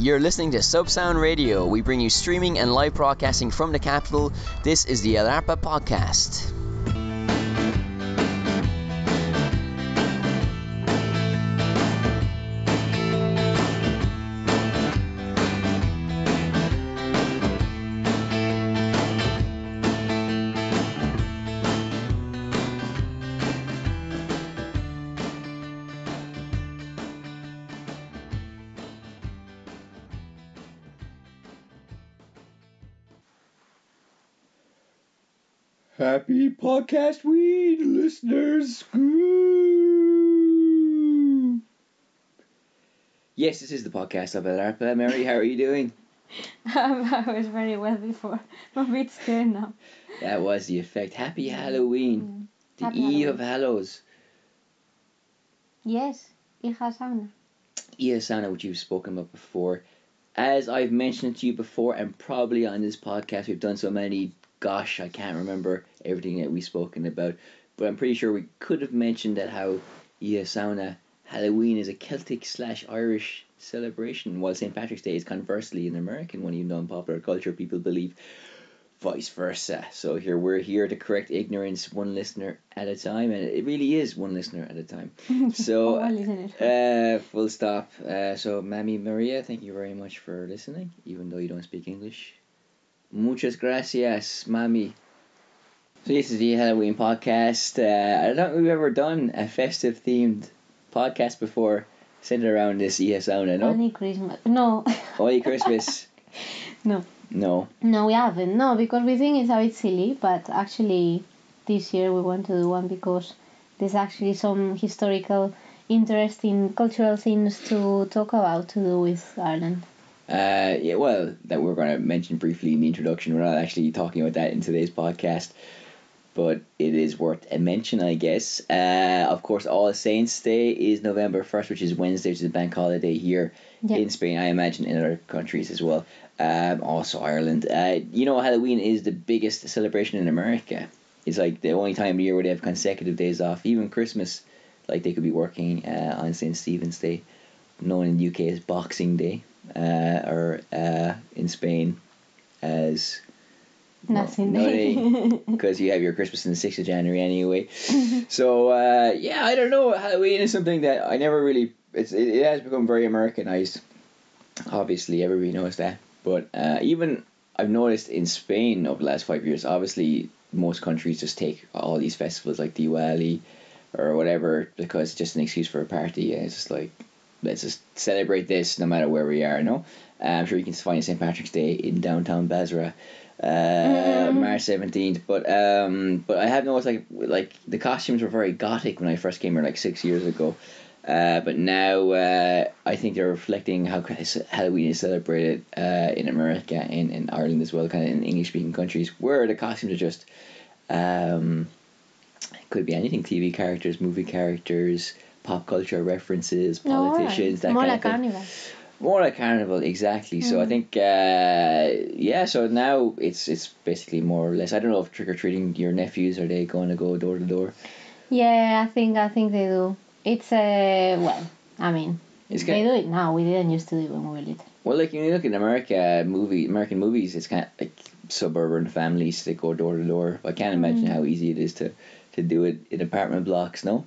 You're listening to Subsound Radio. We bring you streaming and live broadcasting from the capital. This is the Alarpa Podcast. Happy Podcast Week, listeners. Ooh. Yes, this is the podcast of Alarpa. Mary, how are you doing? I was very well before. I'm a bit scared now. That was the effect. Happy Halloween. The Happy Eve Halloween. of Hallows. Yes, hija sana. Iasana, which you've spoken about before. As I've mentioned to you before, and probably on this podcast, we've done so many. Gosh, I can't remember everything that we've spoken about, but I'm pretty sure we could have mentioned that how Iasana Halloween is a Celtic/Irish celebration, while St. Patrick's Day is conversely an American one, even though in popular culture people believe vice versa. So we're here to correct ignorance one listener at a time, and it really is one listener at a time. So, full stop. So, Mammy Maria, thank you very much for listening, even though you don't speak English. Muchas gracias, Mami. So this is the Halloween podcast. I don't think we've ever done a festive themed podcast before centered around this sauna, no? Only Christmas. No. Only Christmas. No. No. No, we haven't. No, because we think it's a bit silly, but actually this year we want to do one because there's actually some historical, interesting cultural things to talk about to do with Ireland. Yeah, well, that we're going to mention briefly in the introduction. We're not actually talking about that in today's podcast, but it is worth a mention, I guess. Of course, All Saints Day is November 1st, which is Wednesday, which is a bank holiday here in Spain. I imagine in other countries as well. Also Ireland. Halloween is the biggest celebration in America. It's like the only time of year where they have consecutive days off. Even Christmas, like they could be working on St. Stephen's Day, known in the UK as Boxing Day. Or in Spain as Nothing. Because you have your Christmas on the 6th of January anyway. So I don't know, Halloween is something that I never really, it has become very Americanized, obviously everybody knows that, but even I've noticed in Spain over the last 5 years, obviously most countries just take all these festivals like Diwali or whatever because it's just an excuse for a party, and it's just like, let's just celebrate this no matter where we are, no? I'm sure you can find St. Patrick's Day in downtown Basra, March 17th. But I have noticed like the costumes were very gothic when I first came here like 6 years ago. But now I think they're reflecting how Halloween is celebrated in America and in Ireland as well, kind of in English-speaking countries, where the costumes are just could be anything: TV characters, movie characters, pop culture references, politicians, that more kind like of thing. carnival. More like carnival, exactly. So I think, so now it's basically more or less, I don't know if trick-or-treating, your nephews, are they going to go door to door? Yeah, I think they do. It's, they do it now. We didn't used to do it when we were little. Well, like, when you look at American movies, it's kind of like suburban families, they go door to door. I can't imagine how easy it is to do it in apartment blocks, no?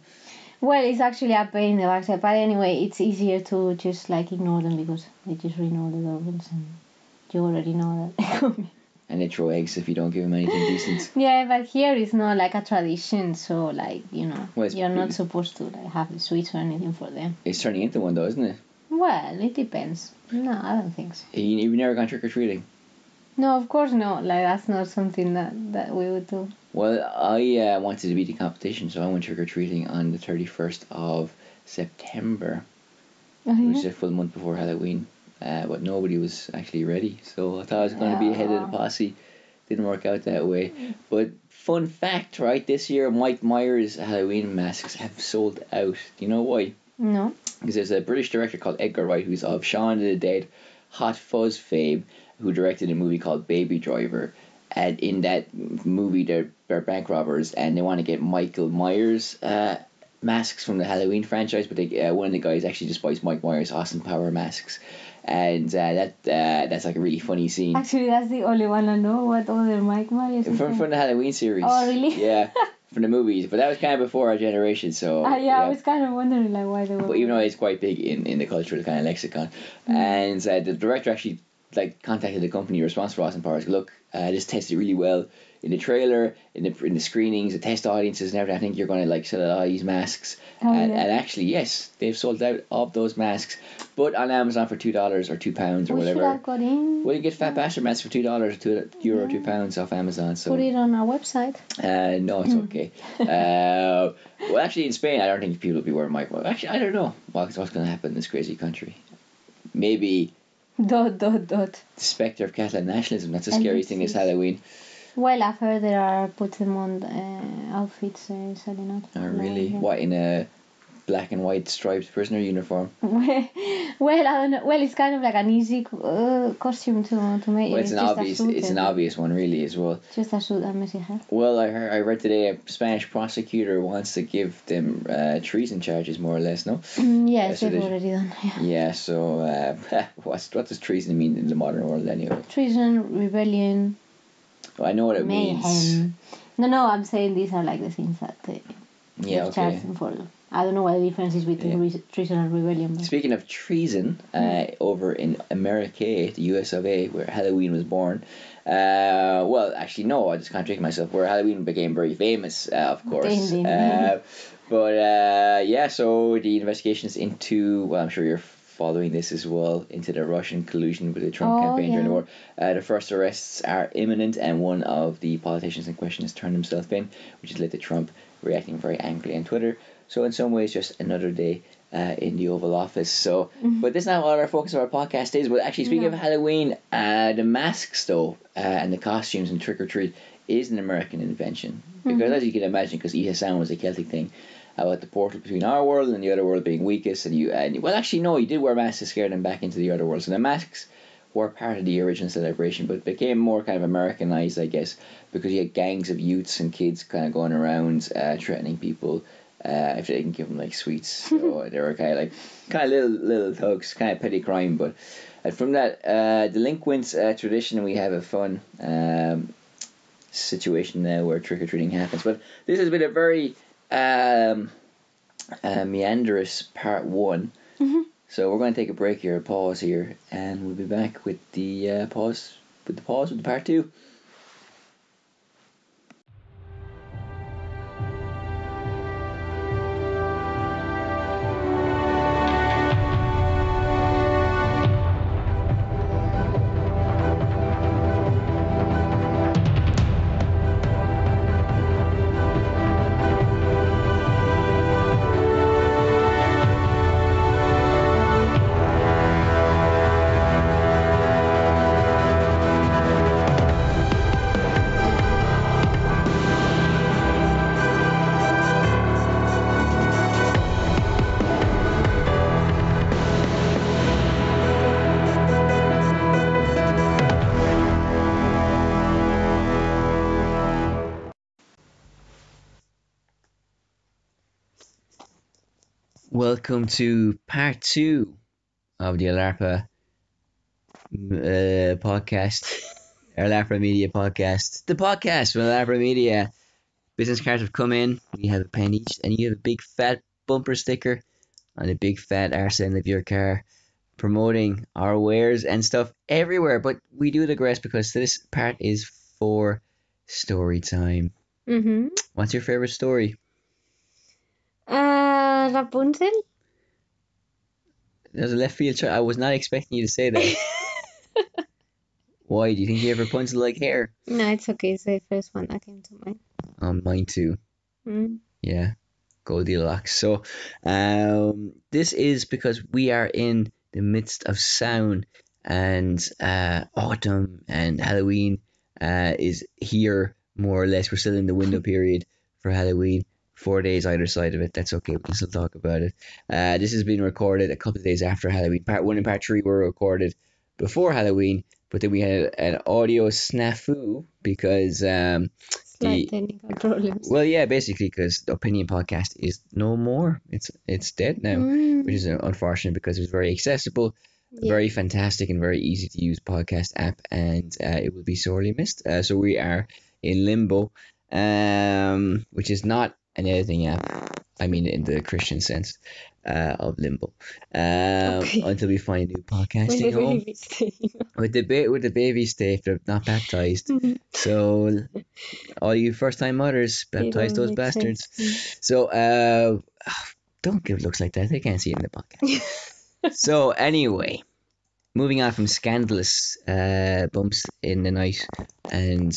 Well, it's actually a pain in the backside, but anyway, it's easier to just like ignore them because they just ring all the doorbells and you already know that they're coming. And they throw eggs if you don't give them anything decent. Yeah, but here it's not like a tradition, so like, Well, you're not supposed to like have the sweets or anything for them. It's turning into one though, isn't it? Well, it depends. No, I don't think so. You've never gone trick-or-treating? No, of course not. Like, that's not something that we would do. Well, I wanted to beat the competition, so I went trick-or-treating on the 31st of September, which is a full month before Halloween. But nobody was actually ready, so I thought I was going to be ahead of the posse. Didn't work out that way. But fun fact, right? This year, Mike Myers Halloween masks have sold out. Do you know why? No. Because there's a British director called Edgar Wright, who's of Shaun of the Dead, Hot Fuzz fame, who directed a movie called Baby Driver. And in that movie, they're bank robbers, and they want to get Michael Myers masks from the Halloween franchise, but one of the guys actually just buys Mike Myers Austin Power masks, and that's like a really funny scene. Actually, that's the only one I know. What other Mike Myers? From the Halloween series. Oh, really? Yeah, from the movies, but that was kind of before our generation. So yeah, I was kind of wondering like why they were. But even though it's quite big in the cultural kind of lexicon, and the director actually like contacted the company responsible for Austin Powers. Look, this tested really well in the trailer, in the screenings, the test audiences and everything. I think you're going to like sell a lot of these masks. And actually, yes, they've sold out of those masks, but on Amazon for $2 or £2 or we whatever. Should have got in. Well, you get Fat Bastard masks for $2 or €2 or £2 off Amazon. So put it on our website. No, it's okay. Well, actually, in Spain, I don't think people will be wearing micro. Actually, I don't know what's going to happen in this crazy country. Maybe. The spectre of Catalan nationalism. That's a scary thing. Is Halloween. Well, I've heard there are put them on outfits selling out. Oh, really? Yeah. What, in a black and white striped prisoner uniform? Well, I don't know. Well, it's kind of like an easy costume to make. Well, it's an obvious one, really, as well. Just a suit and messy hair. Well, I read today a Spanish prosecutor wants to give them treason charges, more or less. No. Yes, they've already done. Yeah. So, what does treason mean in the modern world, anyway? Treason, rebellion. Well, I know what it means. No, I'm saying these are like the things that they charge them for. I don't know what the difference is between treason and rebellion. But. Speaking of treason, over in America, the US of A, where Halloween was born. Well, actually, no, I just contradict myself. Where Halloween became very famous, of course. But yeah, so the investigations into, well, I'm sure you're following this as well, into the Russian collusion with the Trump campaign during the war. The first arrests are imminent, and one of the politicians in question has turned himself in, which has led to Trump reacting very angrily on Twitter. So in some ways, just another day in the Oval Office. So, but this is not what our focus of our podcast is. But actually, speaking of Halloween, the masks though, and the costumes and trick or treat is an American invention, because as you can imagine, because Ihasan was a Celtic thing. About the portal between our world and the other world being weakest, and well, actually no, you did wear masks to scare them back into the other world. So the masks were part of the original celebration, but became more kind of Americanized, I guess, because you had gangs of youths and kids kind of going around threatening people if they didn't give them like sweets. So they were kind of little thugs, kind of petty crime. But from that delinquent tradition, we have a fun situation now where trick or treating happens. But this has been a very meandrous part one. So we're going to take a break here, a pause here, and we'll be back with the pause with the part two. Welcome to part two of the Alarpa podcast, Alarpa Media podcast. The podcast from Alarpa Media. Business cards have come in. We have a pen each, and you have a big fat bumper sticker on a big fat arse end of your car, promoting our wares and stuff everywhere. But we do digress because this part is for story time. What's your favorite story? Rapunzel. There's a left field choice. I was not expecting you to say that. Why? Do you think you have Rapunzel like hair? No, it's okay. It's the first one that came to mind. Mine too. Yeah, Goldilocks. So, this is because we are in the midst of Samhain, and autumn and Halloween is here more or less. We're still in the window period for Halloween. 4 days either side of it. That's okay. We can still talk about it. This has been recorded a couple of days after Halloween. Part 1 and Part 3 were recorded before Halloween. but then we had an audio snafu because Slight the technical problems. well, yeah, basically because the Opinion podcast is no more. It's dead now, which is unfortunate because it was very accessible, Yeah. very fantastic, and very easy to use podcast app, and it will be sorely missed. So we are in limbo, which is not an editing app. I mean, in the Christian sense of limbo, Okay. until we find a new When podcasting the home. baby stay. With the baby stay, if they're not baptized. So all you first time mothers, It baptize all those makes bastards. sense. So don't give looks like that. They can't see it in the podcast. So anyway, moving on from scandalous bumps in the night and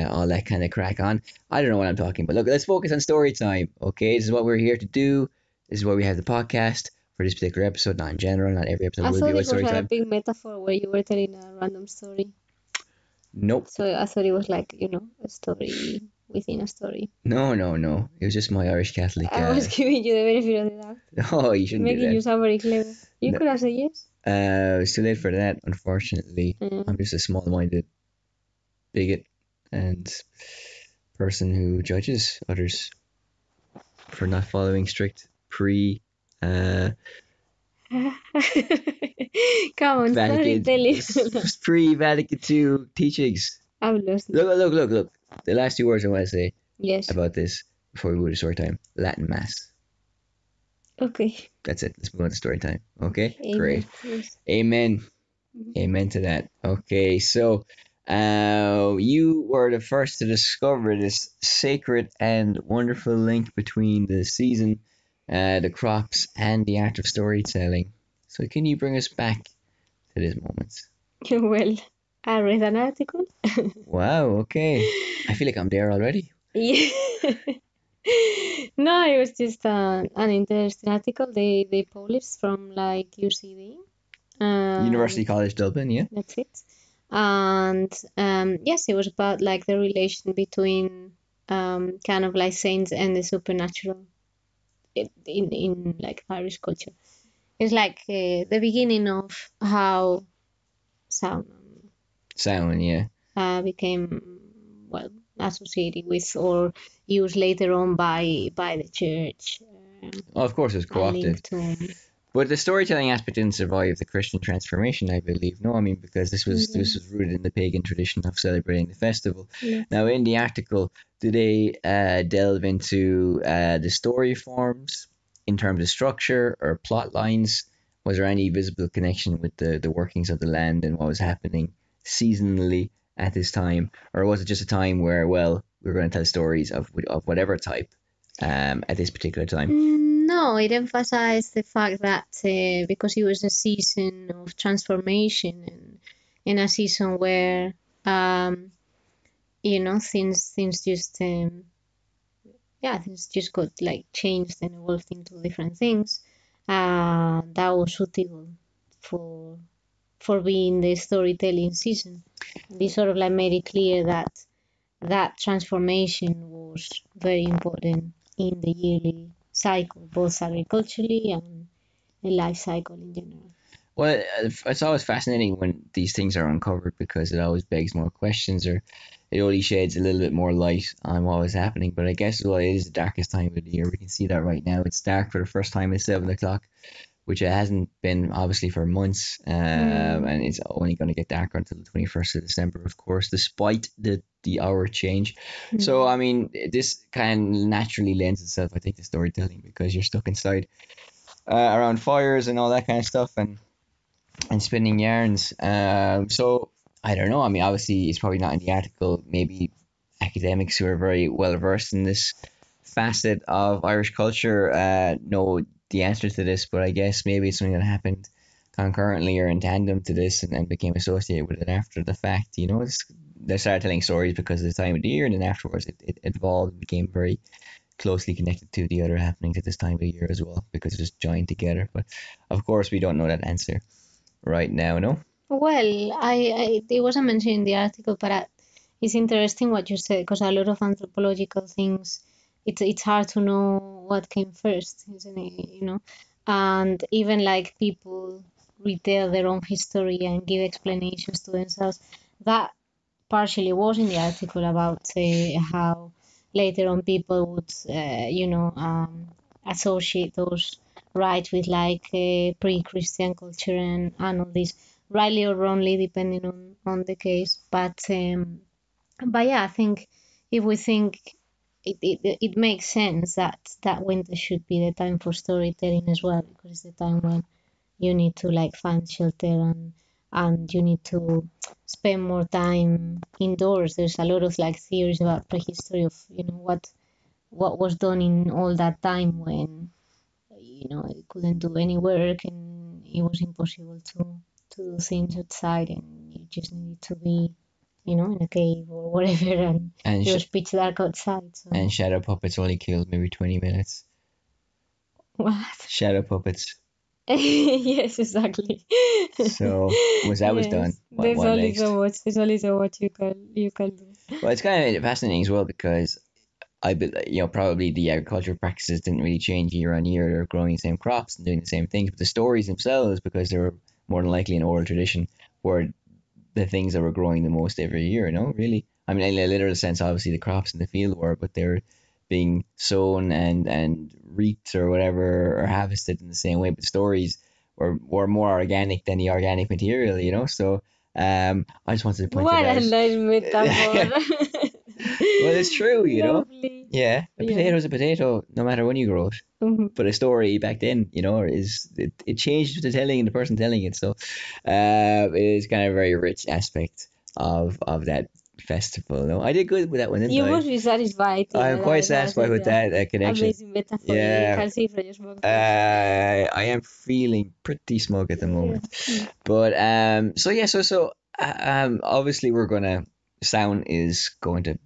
all that kind of crack on. I don't know what I'm talking about. Look, let's focus on story time. Okay, this is what we're here to do. This is why we have the podcast for this particular episode, not in general. Not every episode I will thought be about it was story like a time. big metaphor where you were telling a random story. Nope. So I thought it was like, a story within a story. No. It was just my Irish Catholic. I was giving you the benefit of the doubt, Oh, you shouldn't do making that. you sound very clever. You No. could have said yes. It's too late for that, unfortunately. I'm just a small-minded bigot and person who judges others for not following strict uh, Come on, Vatican storytelling. pre-Vatican II teachings. I've lost me. Look. The last 2 words I want to say Yes. about this before we move to story time: Latin Mass. Okay. That's it. Let's move on to story time. Okay, Amen. great. Yes. Amen. Amen to that. Okay, so you were the first to discover this sacred and wonderful link between the season, the crops, and the art of storytelling. So can you bring us back to this moment? Well, I read an article. Wow, okay. I feel like I'm there already. Yeah. No, it was just an interesting article they published from like UCD. University College Dublin, yeah? That's it. And yes, it was about like the relation between kind of like saints and the supernatural in like Irish culture. It's like the beginning of how sound Yeah. became well associated with or used later on by the church. Oh, of course, it was A link co-opted. to But the storytelling aspect didn't survive the Christian transformation, I believe. No, I mean because this was rooted in the pagan tradition of celebrating the festival. Yes. Now, in the article, do they delve into the story forms in terms of structure or plot lines? Was there any visible connection with the workings of the land and what was happening seasonally at this time, or was it just a time where, well, we were going to tell stories of whatever type at this particular time? No, it emphasized the fact that because it was a season of transformation and in a season where things just things just got like changed and evolved into different things. That was suitable for being the storytelling season. They sort of like made it clear that transformation was very important in the yearly cycle, both agriculturally and the life cycle in general. Well, it's always fascinating when these things are uncovered because it always begs more questions or it only sheds a little bit more light on what was happening. But I guess, well, it is the darkest time of the year. We can see that right now. It's dark for the first time at 7 o'clock, which it hasn't been obviously for months. And it's only going to get darker until the 21st of December, of course, despite the hour change. So, I mean, this kind of naturally lends itself, I think, to storytelling because you're stuck inside around fires and all that kind of stuff. And spinning yarns. So I don't know. I mean, obviously, it's probably not in the article. Maybe academics who are very well versed in this facet of Irish culture know the answer to this. But I guess maybe it's something that happened concurrently or in tandem to this and became associated with it after the fact. You know, they started telling stories because of the time of the year, and then afterwards it evolved and became very closely connected to the other happenings at this time of the year as well because it just joined together. But of course, we don't know that answer right now, no? Well, it wasn't mentioned in the article, but it's interesting what you said because a lot of anthropological things, it's hard to know what came first, isn't it? And even like people retell their own history and give explanations to themselves. That partially was in the article about how later on people would, associate those rites with like pre-Christian culture and all this, rightly or wrongly, depending on the case. But yeah, I think if we think it makes sense that winter should be the time for storytelling as well, because it's the time when you need to like find shelter and you need to spend more time indoors. There's a lot of like theories about prehistory of what was done in all that time when you couldn't do any work and it was impossible to do things outside and you just needed to be in a cave or whatever and And it was pitch dark outside. So shadow puppets only killed maybe 20 minutes. what? Shadow puppets. Yes, exactly. So once that was done, Yes, what next? there's only so much you can do. Well, it's kind of fascinating as well because probably the agricultural practices didn't really change year on year. They're growing the same crops and doing the same things, but the stories themselves, because they were more than likely an oral tradition, were the things that were growing the most every year. Really. I mean, in a literal sense, obviously the crops in the field were, but they're being sown and reaped or whatever or harvested in the same way. But the stories were more organic than the organic material. So I just wanted to point that What a out. nice metaphor. Well, it's true. Lovely. Yeah, a Yeah. potato is a potato, no matter when you grow it. Mhm. But a story back then, is it changed with the telling and the person telling it. So, it is kind of a very rich aspect of that festival. No, I did good with that one, didn't You I? must be satisfied. I'm Yeah, quite that was satisfied with that a connection. amazing metaphor. Yeah, you Yeah, can see from your smug face. I am feeling pretty smug at the Yeah. moment. But so yeah, obviously we're gonna sound is going to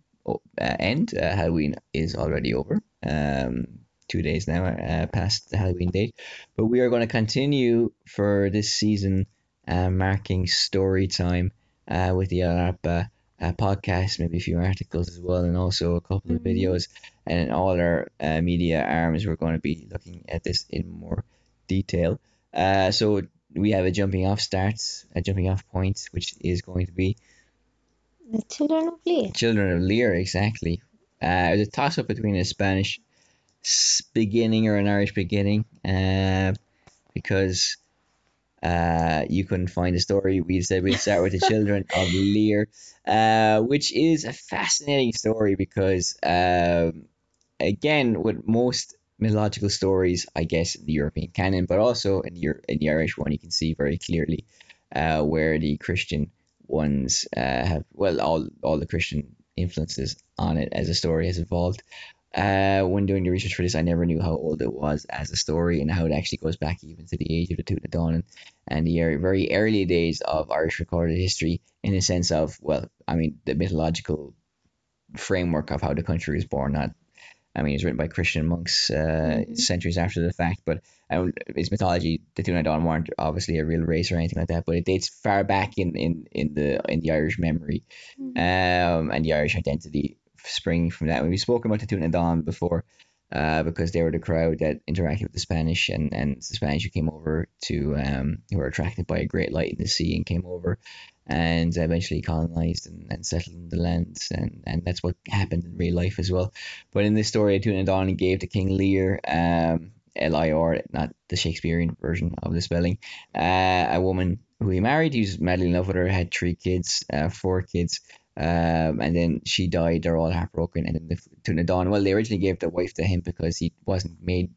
end. Halloween is already over. 2 days now past the Halloween date, but we are going to continue for this season, marking story time with the Alarpa podcast, maybe a few articles as well, and also a couple of Mhm. videos. And in all our media arms, we're going to be looking at this in more detail. So we have a jumping off point, which is going to be The children of Lear. Children of Lear, exactly. It was a toss up between a Spanish beginning or an Irish beginning, because you couldn't find a story. We said we'd start with the Children of Lear, which is a fascinating story because, again, with most mythological stories, I guess, in the European canon, but also in the Irish one, you can see very clearly where the Christian ones have, well, all the Christian influences on it as a story has evolved. When doing the research for this, I never knew how old it was as a story and how it actually goes back even to the age of the Tooth of Dawn and the very early days of Irish recorded history, in the sense of, well, I mean, the mythological framework of how the country was born. Not, I mean, it's written by Christian monks Mhm. centuries after the fact, but its mythology, the Tuna Dawn weren't obviously a real race or anything like that, but it dates far back in the Irish memory, Mhm. and the Irish identity springing from that. We've spoken about the Tuna Dawn before, because they were the crowd that interacted with the Spanish, and the Spanish who came over who were attracted by a great light in the sea and came over and eventually colonized and settled in the lands, and that's what happened in real life as well. But in this story, Tuna Dawn gave to King Lear, L-I-R, not the Shakespearean version of the spelling, a woman who he married. He was madly in love with her, had 3 kids, 4 kids, and then she died. They're all heartbroken. And then Tuna Dawn, well, they originally gave the wife to him because he wasn't made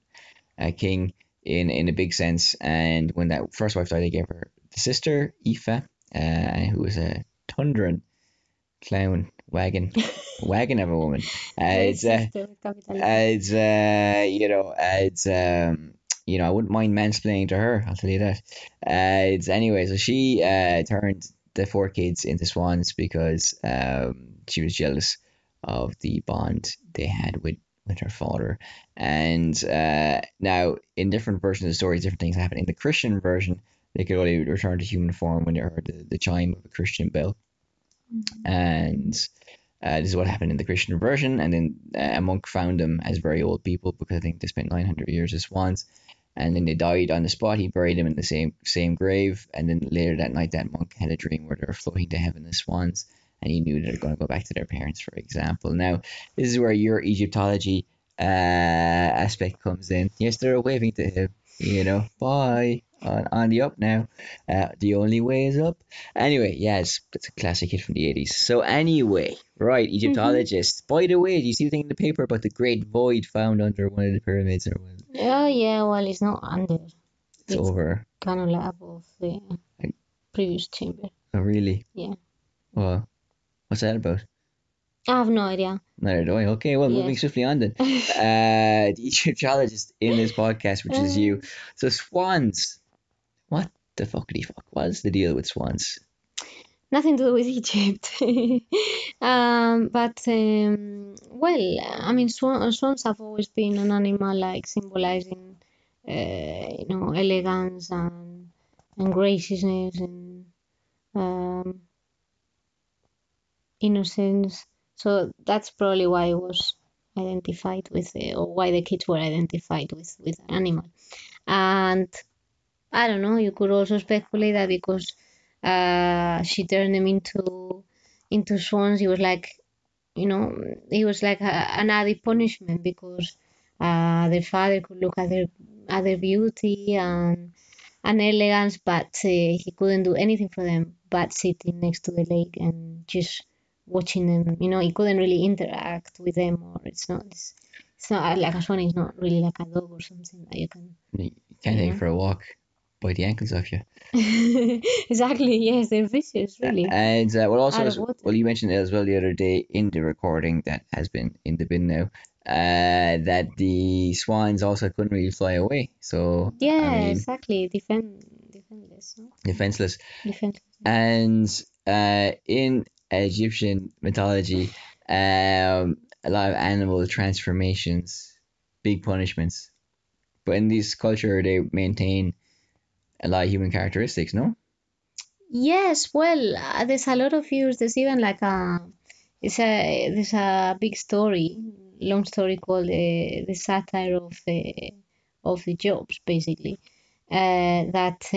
a king in a big sense. And when that first wife died, they gave her the sister, Aoife, who was a tundran clown wagon of a woman. It's Sister with capital S. I wouldn't mind mansplaining to her. I'll tell you that. It's anyway. So she turned the 4 kids into swans because she was jealous of the bond they had with her father. And now, in different versions of the stories, different things happen. In the Christian version, they could only return to human form when they heard the chime of a Christian bell. Mhm. And this is what happened in the Christian version. And then a monk found them as very old people because I think they spent 900 years as swans. and then they died on the spot. He buried them in the same grave, and then later that night, that monk had a dream where they were floating to heaven as swans, and he knew they were going to go back to their parents, for example. Now, this is where your Egyptology aspect comes in. Yes, they're waving to him, bye. On the up now. The only way is up. Anyway, yes, it's a classic hit from the 80s. So anyway, right, Mm-hmm. Egyptologists. By the way, do you see the thing in the paper about the great void found under one of the pyramids, or what? Oh yeah, well, it's not under. It's It's over. kind of like above the Like, previous chamber. oh, really? Yeah. Well, what's that about? I have no idea. Neither do I. Okay, well, moving Yes. swiftly on then. The Egyptologist in this podcast, which is you. Um, So swans. What the fuckity fuck? What's the deal with swans? Nothing to do with Egypt. But well, I mean, swans have always been an animal like symbolizing, elegance and graciousness and um, innocence. So that's probably why it was identified with, or why the kids were identified with an animal. And I don't know. You could also speculate that because she turned them into swans, it was like an added punishment because their father could look at their beauty and elegance, but he couldn't do anything for them but sitting next to the lake and just watching them. He couldn't really interact with them, or it's not like a swan. It's not really like a dog or something that you can, You can't you take it know. for a walk. Bite the ankles off you. Exactly. Yes, they're vicious, really, And well, also, out of water. well, you mentioned it as well the other day in the recording that has been in the bin now, that the swans also couldn't really fly away. So, I Yeah, mean, exactly. Defenseless, no? defenseless. Defenseless. And in Egyptian mythology, a lot of animal transformations, big punishments. But in this culture, they maintain a lot of human characteristics, no? Yes, well, there's a lot of views. There's even like there's a big story, long story called the satire of the jobs, basically. That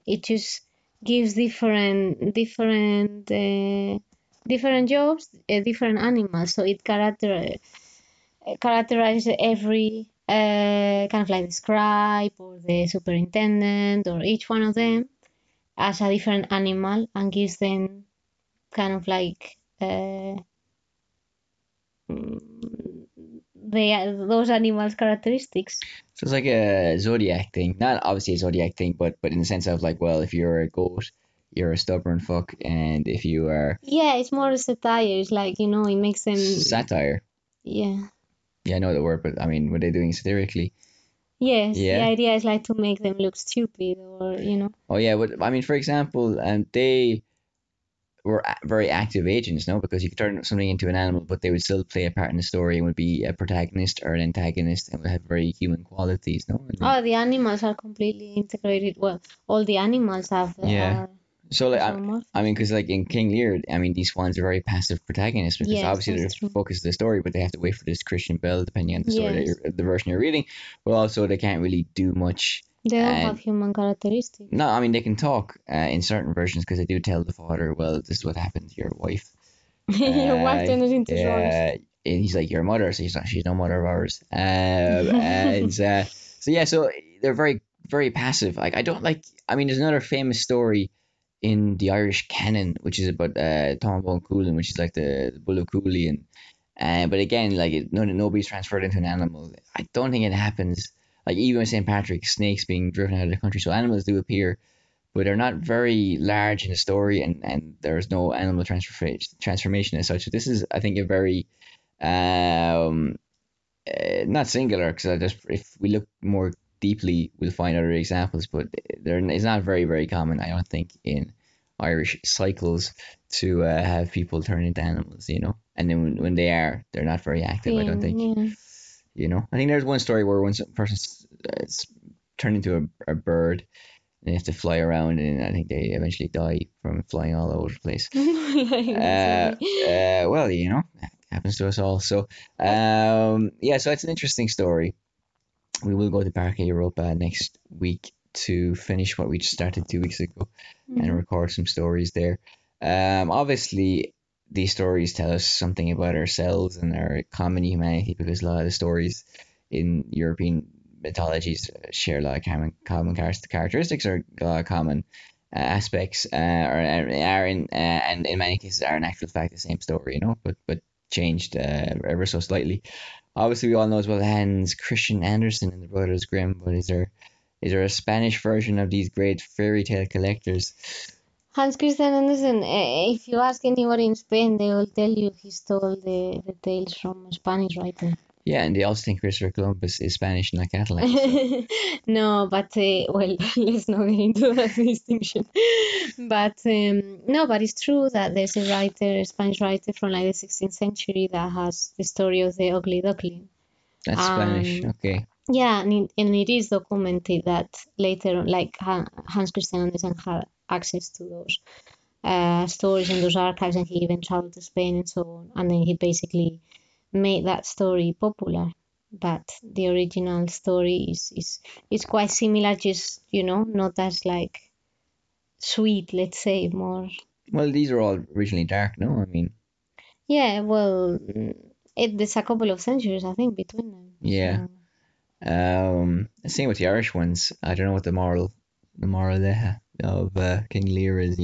it just gives different jobs, different animals. So it characterizes every kind of like the scribe or the superintendent or each one of them as a different animal and gives them kind of like those animals characteristics. So it's like a zodiac thing, not obviously a zodiac thing, but in the sense of like, well, if you're a goat, you're a stubborn fuck, and if you are Yeah, it's more satire. It's like it makes them. satire, Yeah. yeah, I know the word, but I mean, were they doing satirically? Yes, the Yeah. idea is like to make them look stupid or. Oh yeah, but I mean, for example, they were very active agents, no? Because you could turn something into an animal, but they would still play a part in the story and would be a protagonist or an antagonist and would have very human qualities, no? And then, Oh, the animals are completely integrated. Well, all the animals have yeah. are So like, I mean, isomorphism. because like in King Lear, I mean, these swans are very passive protagonists because Yes, obviously that's they're the true. focus of the story, but they have to wait for this Christian Bell, depending on the story that Yes, the version you're reading. But also they can't really do much. they don't have And human characteristics. no, I mean they can talk in certain versions because they do tell the father, well, this is what happened to your wife. Your wife turned us into swans. Yeah, and he's like your mother, so he's not. She's no mother of ours. And so yeah, so they're very very passive. Like I don't like. I mean, there's another famous story in the Irish canon, which is about Tom Bone Coolin, which is like the Bull of Cooley, and but again, like nobody's transferred into an animal. I don't think it happens. Like even with St. Patrick, snakes being driven out of the country, so animals do appear, but they're not very large in the story, and there's no animal transformation as such. So this is, I think, a very um, not singular because I just if we look more deeply, we'll find other examples, but it's not very very common, I don't think, in Irish cycles to have people turn into animals, and then when they are, they're not very active. I don't think, Yeah. I think there's one story where one person turned into a bird they have to fly around, and I think they eventually die from flying all over the place. Like, that's okay. Well, happens to us all. So, But yeah, so it's an interesting story. we will go to Parque Europa next week to finish what we started 2 weeks ago and Mhm. record some stories there. Obviously, these stories tell us something about ourselves and our common humanity because a lot of the stories in European mythologies share a lot of common characteristics or a lot of common aspects, or are in and in many cases are in actual fact the same story, but changed ever so slightly. Obviously, we all know as well Hans Christian Andersen and the Brothers Grimm, but is there a Spanish version of these great fairy tale collectors? Hans Christian Andersen, if you ask anybody in Spain, they will tell you he stole the tales from a Spanish writer. Yeah, and they also think Christopher Columbus is Spanish, not Catalan. So. No, but well, let's not get into that distinction. But no, but it's true that there's a writer, a Spanish writer from like the 16th century that has the story of the ugly duckling. That's Spanish. And Okay. yeah, and it is documented that later, like Hans Christian Andersen had access to those stories and those archives, and he even traveled to Spain and so on. And then he basically made that story popular. But the original story is quite similar, just not as like sweet, let's say, more. Well, these are all originally dark, no? I mean, Yeah, well, there's a couple of centuries, I think, between them. yeah. So. Same with the Irish ones. I don't know what the moral of King Lear is.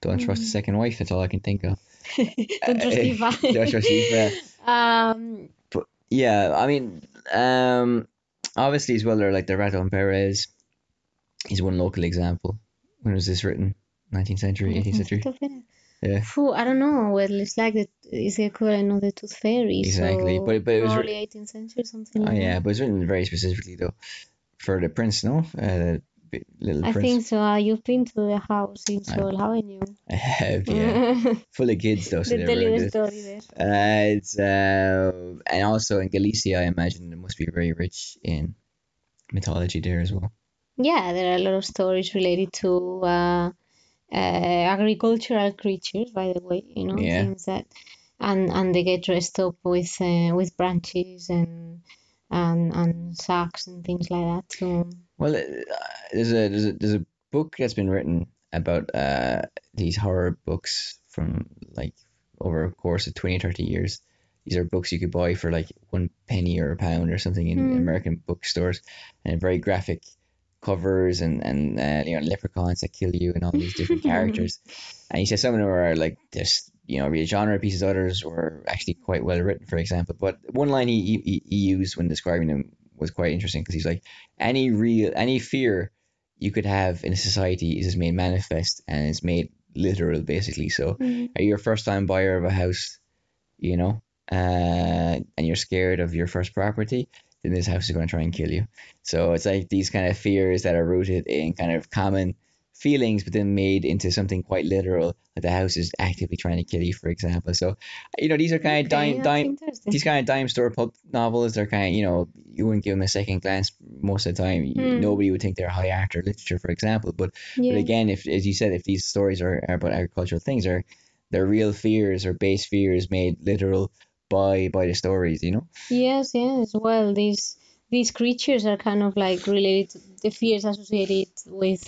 Don't trust a Mm. second wife. That's all I can think of. Don't trust Don't trust Eva. Eva. But yeah, I mean, obviously as well, they're like the Raton Perez. He's one local example. When was this written? 19th century, 18th century. Yeah, Phew, I don't know. Well, it's like it's the equivalent of the Tooth Fairy, exactly. so But it was. probably 18th century, something Oh like yeah, that. but it's written very specifically though for the prince, no? Little I prince. think so. You've been to the house in I, Seoul, haven't you? I have, yeah. Full of kids though, so They they're tell very you a good. story there. It's and also in Galicia, I imagine it must be very rich in mythology there as well. Yeah, there are a lot of stories related to agricultural creatures, by the way. Yeah. Things that, and they get dressed up with branches and sacks and things like that. So. Well, there's a book that's been written about these horror books from like over a course of 20 30 years. These are books you could buy for like 1 penny or a pound or something in Hmm. American bookstores, and very graphic covers and leprechauns that kill you and all these different characters. And he said some of them are like just real genre pieces. Others were actually quite well written, for example. But one line he used when describing them was quite interesting because he's like, any fear you could have in a society is just made manifest and it's made literal basically. So Hmm. are you a first time buyer of a house, you know, and you're scared of your first property, then this house is going to try and kill you. So it's like these kind of fears that are rooted in kind of common feelings, but then made into something quite literal. That the house is actively trying to kill you, for example. So, these are kind of Okay, that's interesting. these kind of dime store pulp novels. They're kind of you wouldn't give them a second glance most of the time. Hmm. Nobody would think they're high art or literature, for example. But Yeah. again, if as you said, if these stories are about agricultural things, are they're real fears or base fears made literal by the stories. Yes, yes. Well, these creatures are kind of like related to the fears associated with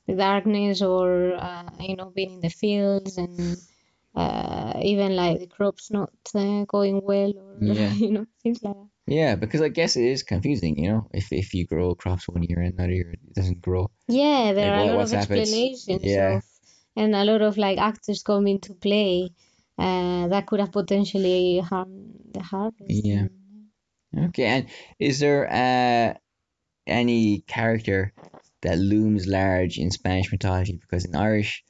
the darkness or being in the fields and even like the crops not going well or Yeah. things like that. Yeah, because I guess it is confusing, if you grow crops one year and another year it doesn't grow. Yeah, there Like are a lot what's of happened? explanations Yeah, of and a lot of like actors come into play that could have potentially harmed the harvest. yeah. And, Okay, and is there any character that looms large in Spanish mythology? Because in Irish,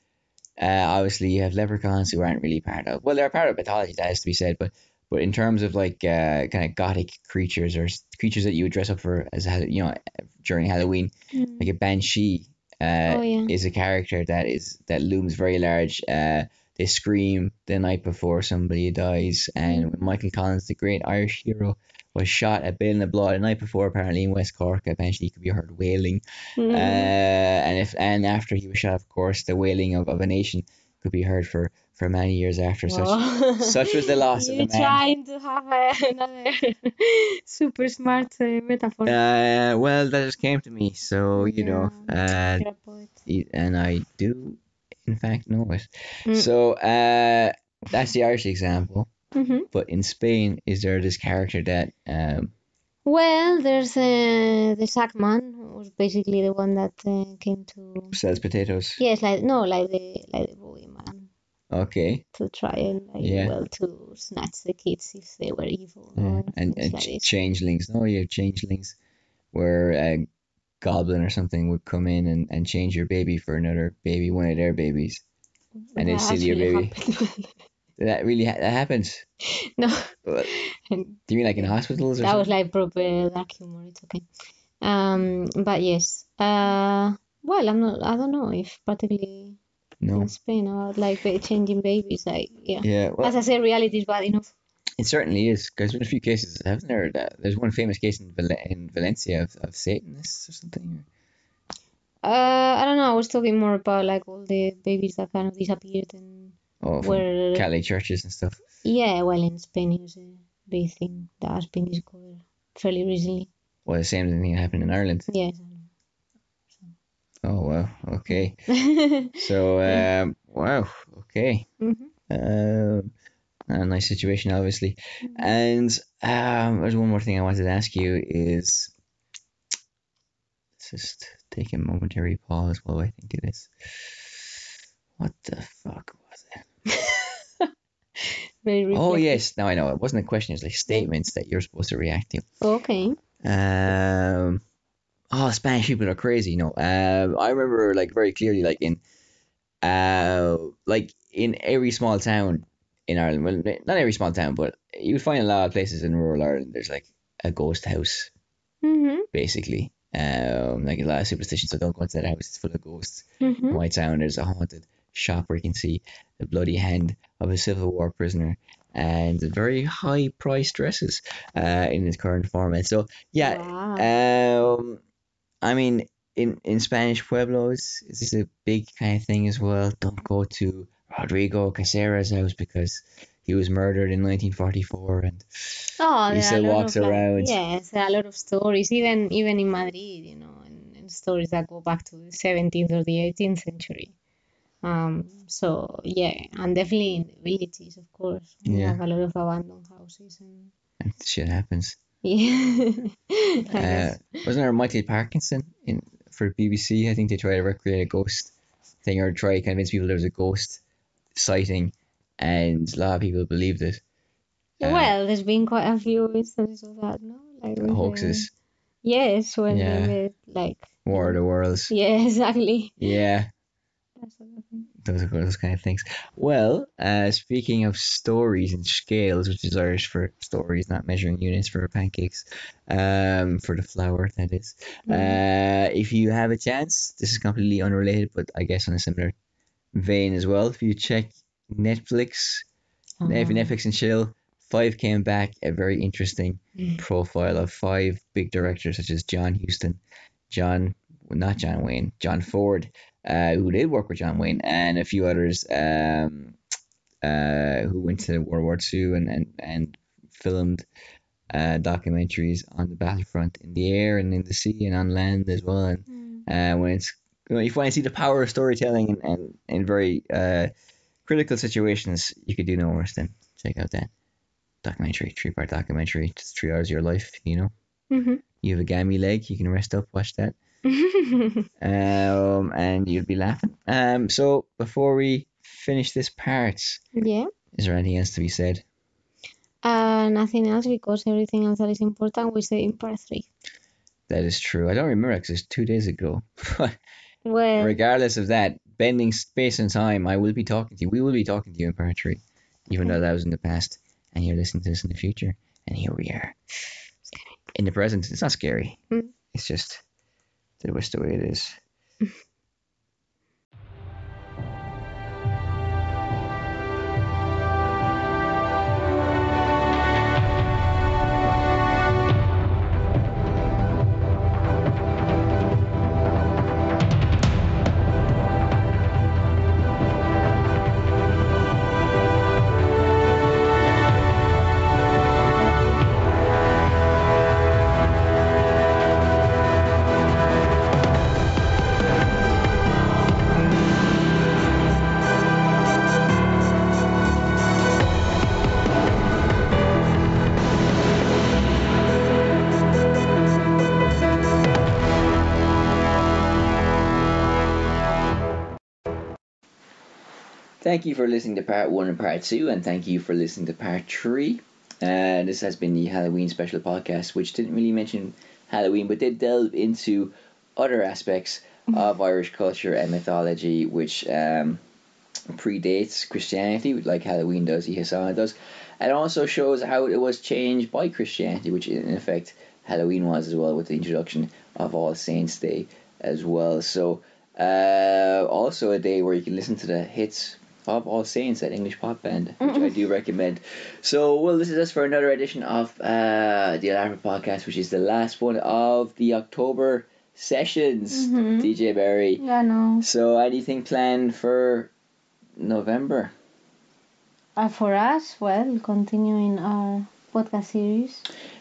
obviously you have leprechauns who aren't really part of. Well, they're part of mythology, that has to be said. But in terms of like kind of gothic creatures or creatures that you would dress up for as during Halloween, like mm. a banshee, Oh yeah. is a character that looms very large. They scream the night before somebody dies, and when Mm. Michael Collins, the great Irish hero, was shot at Bale in the Blood the night before, apparently in West Cork, a banshee could be heard wailing. Mm. And after he was shot, of course, the wailing of a nation could be heard for many years after. Wow. Such was the loss of You a man. trying to have another super smart metaphor. Well, that just came to me, so You're a poet. and I do, in fact, know it. Mm. So that's the Irish example. Hmm. But in Spain, is there this character that Well, there's the sack man, who was basically the one that came to. sells potatoes? Yes, like the boogeyman, Okay. to try and Yeah. to snatch the kids if they were evil, Yeah. or And things like this. changelings. No, you have changelings where a goblin or something would come in and change your baby for another baby, one of their babies, and they That steal your actually baby. happened. That really that happens. No. Well, And do you mean like in hospitals or that was something? like proper dark humor. It's okay. But yes. Well, I don't know if particularly No. in Spain about like changing babies. Like, yeah. Yeah. Well, As I said, reality is bad enough. it certainly is, because there's been a few cases, haven't there? There's one famous case in Valencia of Satanists or something. I don't know. I was talking more about like all the babies that kind of disappeared and Oh, from were. Catholic churches and stuff. Yeah, well, in Spain it was a big thing that has been discovered fairly recently. Well, the same thing happened in Ireland. Yes. Oh wow. Okay. So wow. Okay. Mhm. A nice situation, obviously. And there's one more thing I wanted to ask you is, let's just take a momentary pause while I think of this. What the fuck was it? Very Oh reflective. yes, now I know. It wasn't a question. It was like statements that you're supposed to react to. Okay. Spanish people are crazy. No, I remember like very clearly, like in every small town in Ireland. Well, not every small town, but you find a lot of places in rural Ireland. There's like a ghost house, Mm-hmm. basically. Like a lot of superstitions. So don't go into that house. It's full of ghosts. Mm-hmm. In my town, there's a haunted shop where you can see the bloody hand of a Civil War prisoner and very high priced dresses in its current format. So yeah, Wow. I mean, in Spanish pueblos, this is a big kind of thing as well. Don't go to Rodrigo Casera's house because he was murdered in 1944 and Oh, he there are a still lot walks of like, around. yes, there are a lot of stories, even in Madrid, and stories that go back to the 17th or the 18th century. So yeah, and definitely in the villages, of course, we Yeah, have a lot of abandoned houses and and shit happens. yeah. I guess. Wasn't there Michael Parkinson in for BBC? I think they tried to recreate a ghost thing or try to convince people there was a ghost sighting, and a lot of people believed it. Well, there's been quite a few instances of that, no? Like with Hoaxes. yes, when they Yeah. made like War of the Worlds. yeah, exactly. Yeah. That sort of thing. Those kind of things. Well, speaking of stories and scales, which is Irish for stories, not measuring units for pancakes, for the flour, that is. If you have a chance, this is completely unrelated, but I guess on a similar vein as well. If you check Netflix, Netflix and chill, 5 came back a very interesting profile of 5 big directors such as John Huston, not John Wayne, John Ford, who did work with John Wayne, and a few others who went to World War II and filmed documentaries on the battlefront in the air and in the sea and on land as well. And when it's if you want to see the power of storytelling and in very critical situations, you could do no worse than check out that documentary, 3-part documentary, just 3 hours of your life. You have a gammy leg, you can rest up, watch that. And you'll be laughing. So before we finish this part, Yeah. is there anything else to be said? Nothing else, because everything else that is important we say in part 3. That is true. I don't remember because it's 2 days ago. Well, Regardless of that, bending space and time, I will be talking to you. We will be talking to you in part 3, even though that was in the past, and you're listening to this in the future, and here we are in the present. It's not scary. It's just the way it is. Thank you for listening to part 1 and part 2, and thank you for listening to part 3. This has been the Halloween special podcast, which didn't really mention Halloween, but did delve into other aspects of Irish culture and mythology, which predates Christianity, like Halloween does, Ihasan does, and also shows how it was changed by Christianity, which in effect Halloween was as well, with the introduction of All Saints' Day as well. So also a day where you can listen to the hits of All Saints, that English pop band, which I do recommend. So, well, this is us for another edition of the Alarpa podcast, which is the last one of the October sessions, DJ Barry. Yeah, no. So, anything planned for November? For us, well, continuing our podcast series.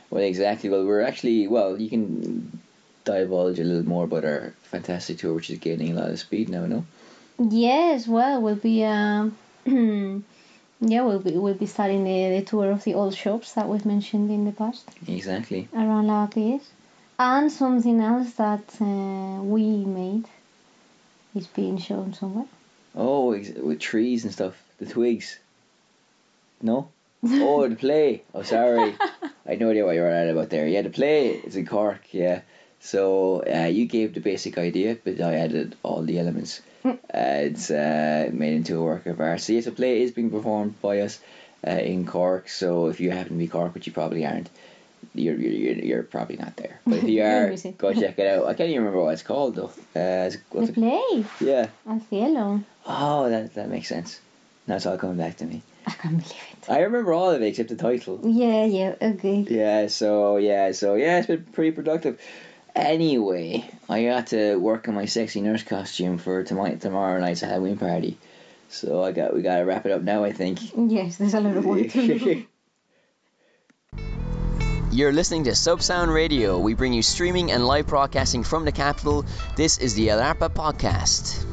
Well, exactly. Well, we're actually, well, you can divulge a little more about our fantastic tour, which is gaining a lot of speed now, no? Yes, well, we'll be yeah, we'll be starting the tour of the old shops that we've mentioned in the past Exactly. around Lavapiés, and something else that we made is being shown somewhere. Oh, with trees and stuff, the twigs. No? Oh, the play. Oh, sorry. I had no idea what you were at about there. Yeah, the play is in Cork, yeah. So you gave the basic idea, but I added all the elements. It's made into a work of art. So yes, the play is being performed by us in Cork. So if you happen to be Cork, which you probably aren't, you're probably not there. But if you are, go check it out. I can't even remember what it's called though. The play. Yeah. Al cielo. Oh, that makes sense. Now it's all coming back to me. I can't believe it. I remember all of it except the title. Yeah, okay. Yeah, so it's been pretty productive. Anyway, I got to work on my sexy nurse costume for tomorrow night's Halloween party. So we gotta wrap it up now, I think. Yes, there's a lot of work to do. You're listening to Subsound Radio. We bring you streaming and live broadcasting from the capital. This is the Alarpa Podcast.